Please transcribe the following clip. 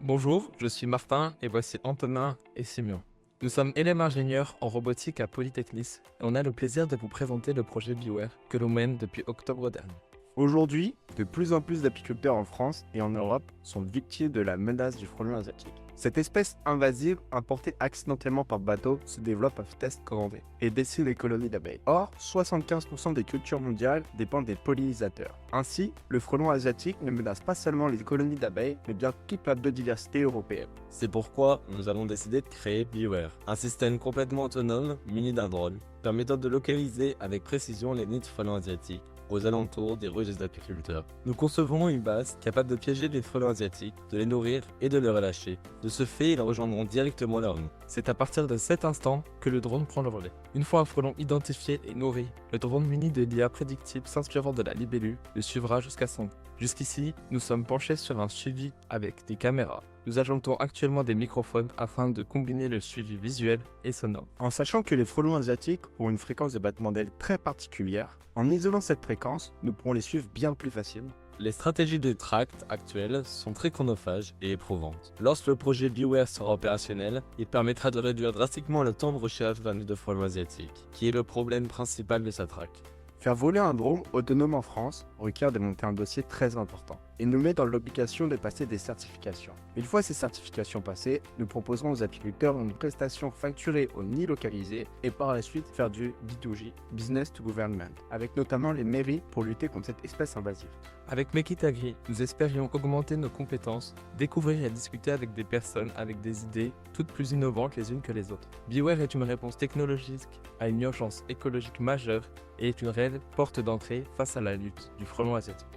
Bonjour, je suis Martin et voici Antonin et Simon. Nous sommes élèves ingénieurs en robotique à Polytechnis et on a le plaisir de vous présenter le projet Biware que l'on mène depuis octobre dernier. Aujourd'hui, de plus en plus d'apiculteurs en France et en Europe sont victimes de la menace du frelon asiatique. Cette espèce invasive, importée accidentellement par bateau, se développe à vitesse grand V et décime les colonies d'abeilles. Or, 75% des cultures mondiales dépendent des pollinisateurs. Ainsi, le frelon asiatique ne menace pas seulement les colonies d'abeilles, mais bien toute la biodiversité européenne. C'est pourquoi nous avons décidé de créer Biware, un système complètement autonome muni d'un drone, permettant de localiser avec précision les nids de frelons asiatiques aux alentours des ruches des apiculteurs. Nous concevons une base capable de piéger les frelons asiatiques, de les nourrir et de les relâcher. De ce fait, ils rejoindront directement leur nid. C'est à partir de cet instant que le drone prend le relais. Une fois un frelon identifié et nourri, le drone muni de l'IA prédictive s'inspirant de la libellule le suivra jusqu'à son nid. Jusqu'ici, nous sommes penchés sur un suivi avec des caméras. Nous ajoutons actuellement des microphones afin de combiner le suivi visuel et sonore. En sachant que les frelons asiatiques ont une fréquence de battement d'ailes très particulière, en isolant cette fréquence, nous pourrons les suivre bien plus facilement. Les stratégies de tract actuelles sont très chronophages et éprouvantes. Lorsque le projet Biware sera opérationnel, il permettra de réduire drastiquement le temps de recherche d'un nid de frelons asiatiques, qui est le problème principal de sa traque. Faire voler un drone autonome en France requiert de monter un dossier très important et nous met dans l'obligation de passer des certifications. Une fois ces certifications passées, nous proposerons aux apiculteurs une prestation facturée au nid localisé et par la suite faire du B2G, Business to Government, avec notamment les mairies pour lutter contre cette espèce invasive. Avec Make Agri, nous espérions augmenter nos compétences, découvrir et discuter avec des personnes avec des idées toutes plus innovantes les unes que les autres. Biware est une réponse technologique à une urgence écologique majeure et est une réelle porte d'entrée face à la lutte du frelon asiatique.